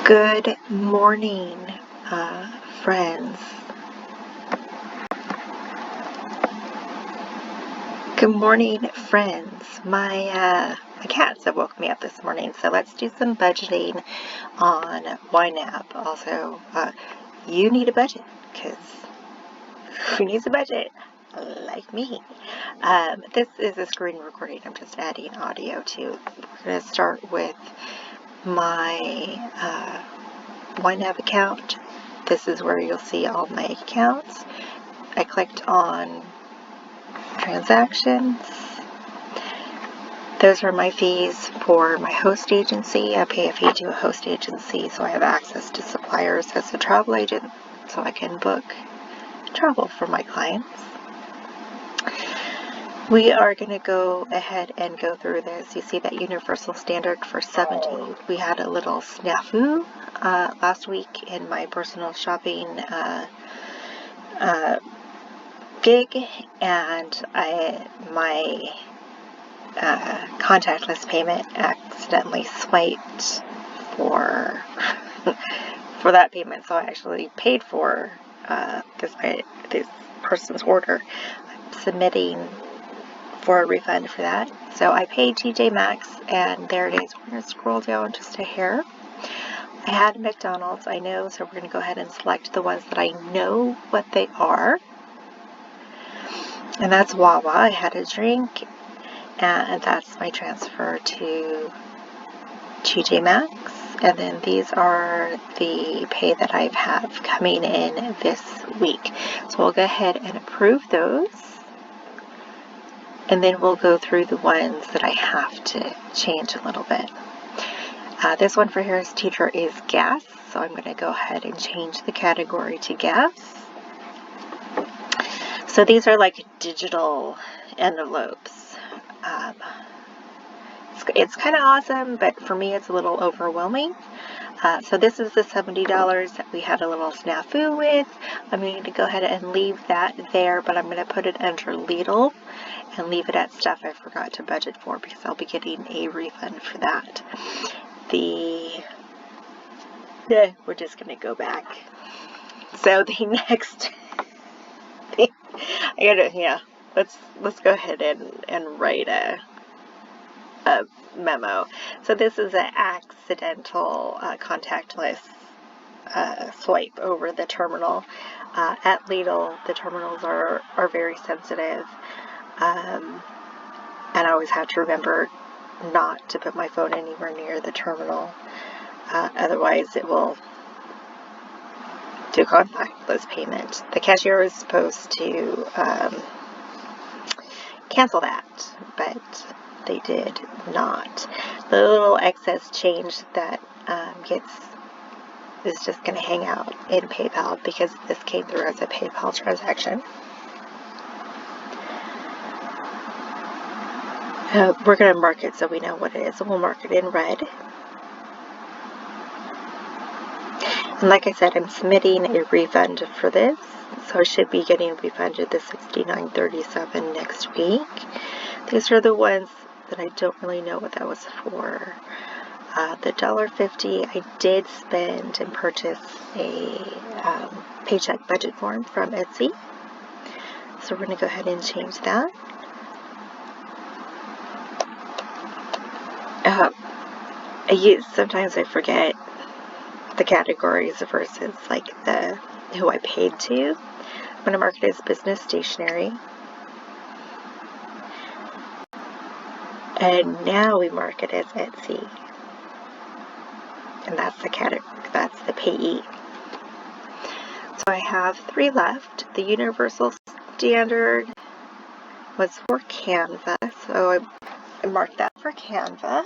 Good morning, friends. Good morning, friends. My cats have woke me up this morning, so let's do some budgeting on YNAB. Also, you need a budget, because who needs a budget? Like me. This is a screen recording. I'm just adding audio to. We're going to start with my YNAB account. This is where you'll see all my accounts. I clicked on transactions. Those are my fees for my host agency. I pay a fee to a host agency, so I have access to suppliers as a travel agent, so I can book travel for my clients. We are going to go ahead and go through this. You see that universal standard for 70. We had a little snafu last week in my personal shopping gig, and my contactless payment accidentally swiped for for that payment, so I actually paid for this person's order. I'm submitting for a refund for that. So I paid TJ Maxx, and there it is. We're going to scroll down just a hair. I had McDonald's, I know, so we're going to go ahead and select the ones that I know what they are. And that's Wawa. I had a drink, and that's my transfer to TJ Maxx. And then these are the pay that I have coming in this week. So we'll go ahead and approve those. And then we'll go through the ones that I have to change a little bit. This one for Harris Teacher is gas, so I'm going to go ahead and change the category to gas. So these are like digital envelopes. It's kind of awesome, but for me it's a little overwhelming. So this is the $70 that we had a little snafu with. I'm going to go ahead and leave that there, but I'm going to put it under Lidl and leave it at stuff I forgot to budget for, because I'll be getting a refund for that. We're just going to go back. So the next thing, let's go ahead and write a memo. So this is an accidental contactless swipe over the terminal. At Lidl, the terminals are very sensitive, and I always have to remember not to put my phone anywhere near the terminal, otherwise it will do contactless payment. The cashier was supposed to cancel that, but they did not. The little excess change that is just going to hang out in PayPal, because this came through as a PayPal transaction. We're going to mark it so we know what it is, and we'll mark it in red. And like I said, I'm submitting a refund for this, so I should be getting refunded the $69.37 next week. These are the ones that I don't really know what that was for. The $1.50 I did spend and purchase a Paycheck budget form from Etsy. So we're going to go ahead and change that. Sometimes I forget the categories versus like who I paid to. I'm going to mark it as business stationery. And now we mark it as Etsy. And that's the category, that's the payee. So I have 3 left. The universal standard was for Canva, so I marked that for Canva.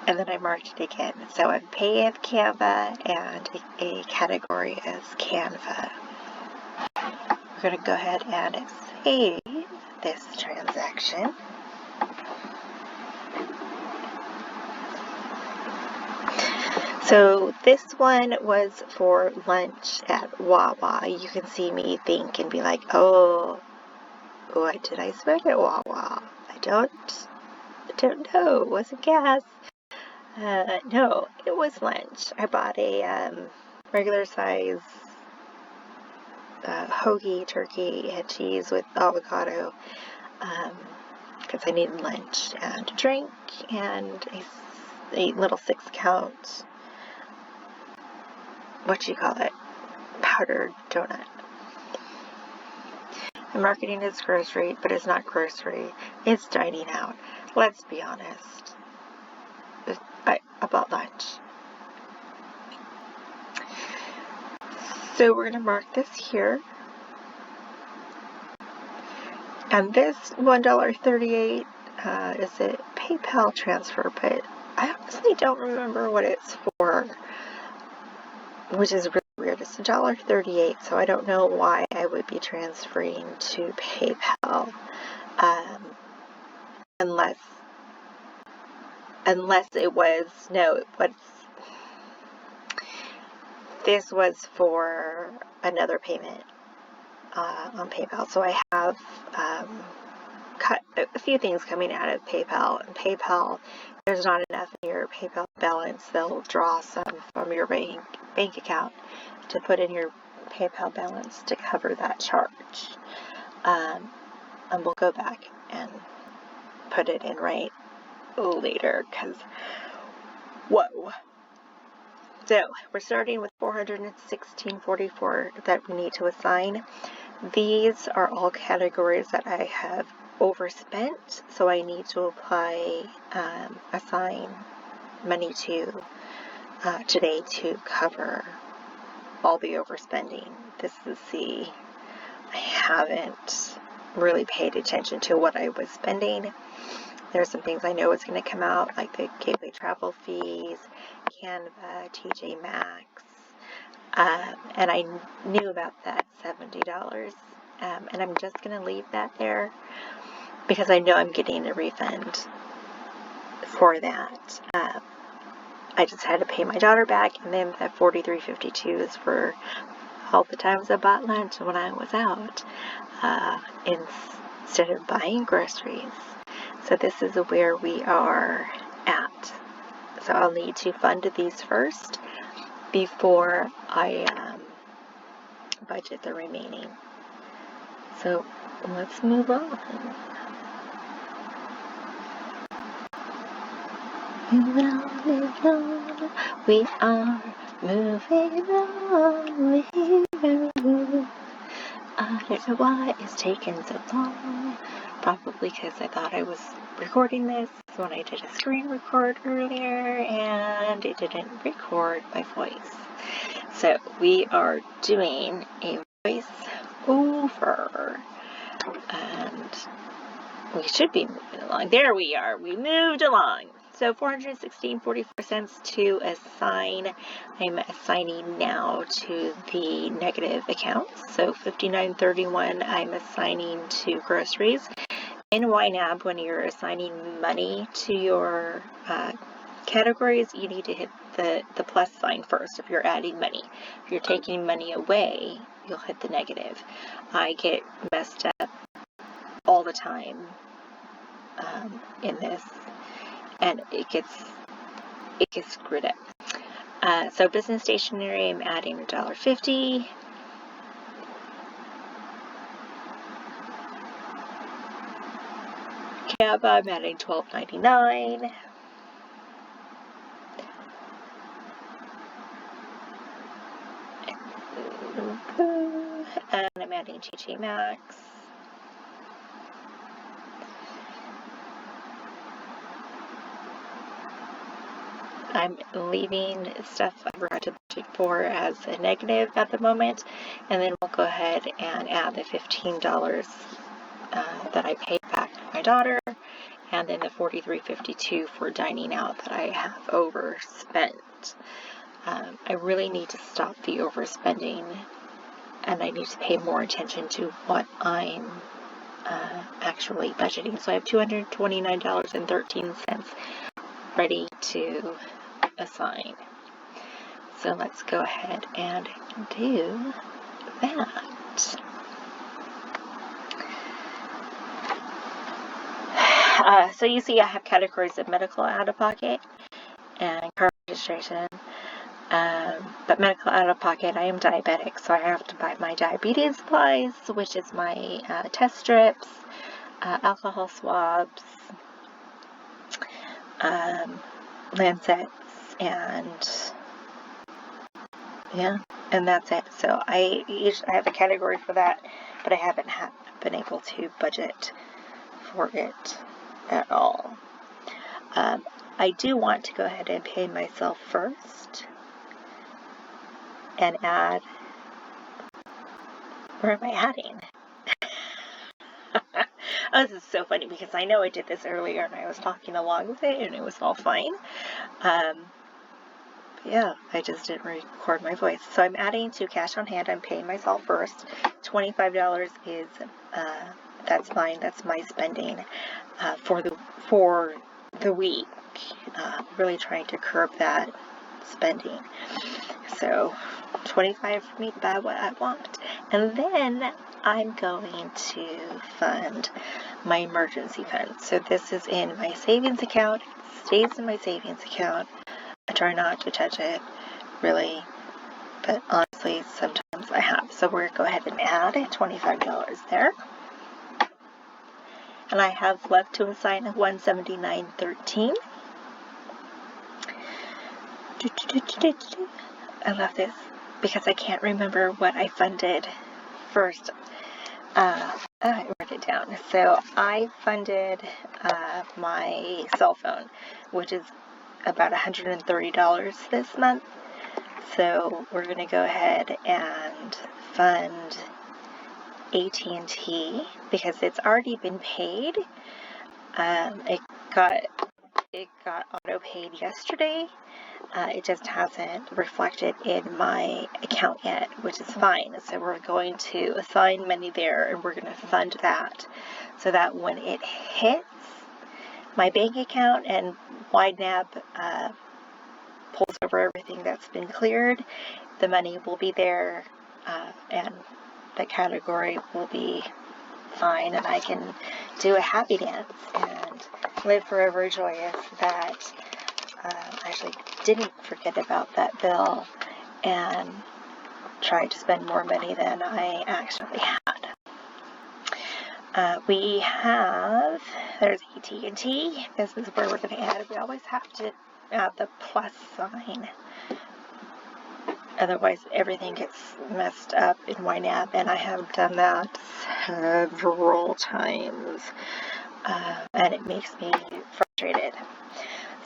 And then I marked it again. So I pay as Canva and a category as Canva. We're going to go ahead and save this transaction. So this one was for lunch at Wawa. You can see me think and be like, oh, what did I spend at Wawa? I don't know. Was it gas? No, it was lunch. I bought a regular size hoagie, turkey, and cheese with avocado because I needed lunch and a drink and a little 6-count, powdered donut. And marketing is grocery, but it's not grocery. It's dining out. Let's be honest. I bought lunch. So we're going to mark this here. And this $1.38 is a PayPal transfer, but I honestly don't remember what it's for, which is really weird. It's $1.38, so I don't know why I would be transferring to PayPal unless it was, this was for another payment on PayPal. So I have cut a few things coming out of PayPal, and PayPal, there's not enough in your PayPal balance. They'll draw some from your bank account to put in your PayPal balance to cover that charge. And we'll go back and put it in right later, because whoa. So we're starting with $416.44 that we need to assign. These are all categories that I have overspent, so I need to assign money to today to cover all the overspending. I haven't really paid attention to what I was spending. There's some things I know is going to come out, like the gateway travel fees, Canva, TJ Maxx, and I knew about that $70, and I'm just going to leave that there because I know I'm getting a refund for that. I just had to pay my daughter back, and then that $43.52 is for all the times I bought lunch when I was out instead of buying groceries. So this is where we are at. So I'll need to fund these first before I budget the remaining. So let's move on. Moving on. We are moving on. I don't know why it's taking so long. Probably because I thought I was recording this when I did a screen record earlier and it didn't record my voice. So we are doing a voice over and we should be moving along. There we are. We moved along. So $416.44 to assign. I'm assigning now to the negative accounts. So $59.31 I'm assigning to groceries. In YNAB, when you're assigning money to your categories, you need to hit the plus sign first if you're adding money. If you're taking money away, you'll hit the negative. I get messed up all the time in this, and it gets screwed up. So business stationery, I'm adding $1.50. Canva, I'm adding $12.99. And I'm adding TJ Maxx. I'm leaving stuff I forgot to budget for as a negative at the moment, and then we'll go ahead and add the $15 that I paid back to my daughter, and then the $43.52 for dining out that I have overspent. I really need to stop the overspending, and I need to pay more attention to what I'm actually budgeting. So I have $229.13 ready to assign. So let's go ahead and do that. So you see I have categories of medical out-of-pocket and car registration. But medical out-of-pocket, I am diabetic, so I have to buy my diabetes supplies, which is my test strips, alcohol swabs, lancets, and yeah, and that's it. So I have a category for that, but I haven't been able to budget for it at all. I do want to go ahead and pay myself first and add. Where am I adding? Oh, this is so funny because I know I did this earlier and I was talking along with it and it was all fine. Yeah, I just didn't record my voice. So I'm adding to cash on hand. I'm paying myself first. $25 is, that's fine. That's my spending for the week. Really trying to curb that spending. So $25 for me to buy what I want. And then I'm going to fund my emergency fund. So this is in my savings account. It stays in my savings account. I try not to touch it, really, but honestly, sometimes I have. So we're going to go ahead and add $25 there. And I have left to assign $179.13. I love this because I can't remember what I funded first. I wrote it down. So I funded my cell phone, which is about $130 this month. So we're going to go ahead and fund AT&T because it's already been paid. It got auto-paid yesterday. It just hasn't reflected in my account yet, which is fine. So we're going to assign money there and we're going to fund that so that when it hits my bank account and YNAB pulls over everything that's been cleared, the money will be there and the category will be fine, and I can do a happy dance and live forever joyous that I actually didn't forget about that bill and tried to spend more money than I actually had. We have, there's AT&T. This is where we're going to add. We always have to add the plus sign. Otherwise, everything gets messed up in YNAB, and I have done that several times, and it makes me frustrated.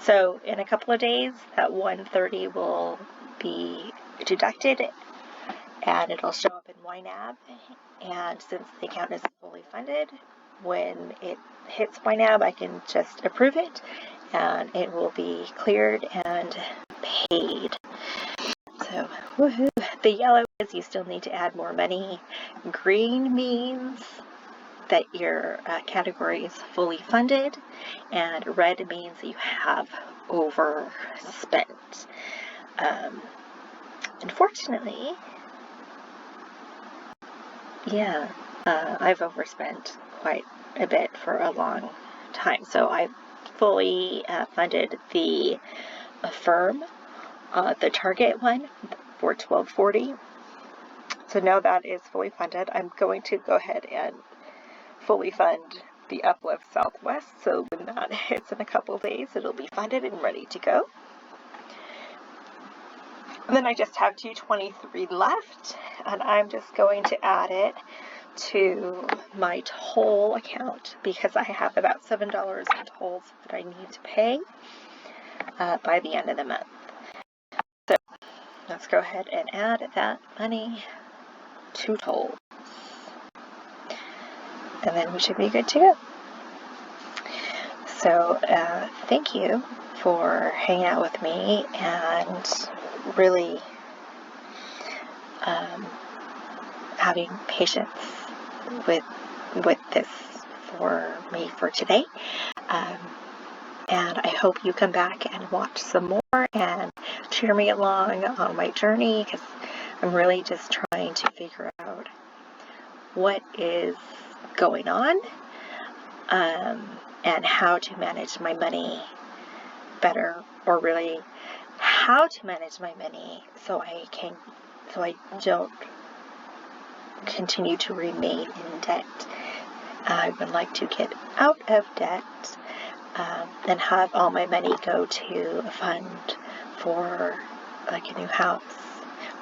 So in a couple of days, that $130 will be deducted, and it'll show up in YNAB. And since the account is fully funded, when it hits YNAB, I can just approve it, and it will be cleared and paid. So, woohoo! The yellow is you still need to add more money. Green means that your category is fully funded, and red means that you have overspent. Unfortunately, yeah, I've overspent quite a bit for a long time. So I fully funded the Affirm, the Target one for $12.40. So now that is fully funded. I'm going to go ahead and fully fund the Uplift Southwest. So when that hits in a couple days, it'll be funded and ready to go. And then I just have $223 left, and I'm just going to add it to my toll account because I have about $7 in tolls that I need to pay by the end of the month. So let's go ahead and add that money to tolls. And then we should be good to go. So thank you for hanging out with me and really having patience with this for me for today. And I hope you come back and watch some more and cheer me along on my journey, because I'm really just trying to figure out what is going on. and how to manage my money better, or really how to manage my money so I don't continue to remain in debt. I would like to get out of debt and have all my money go to a fund for like a new house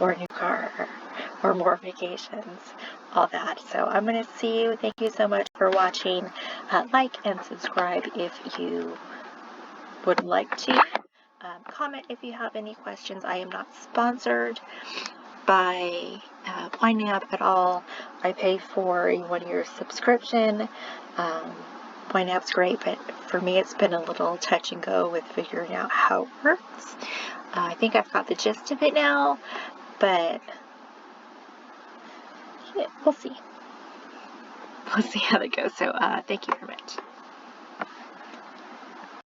or a new car or more vacations, all that. So I'm going to see you. Thank you so much for watching. Like and subscribe if you would like to. Comment if you have any questions. I am not sponsored by YNAB at all. I pay for a 1-year subscription. YNAB's great, but for me it's been a little touch and go with figuring out how it works. I think I've got the gist of it now, but yeah, we'll see. We'll see how that goes. So thank you very much.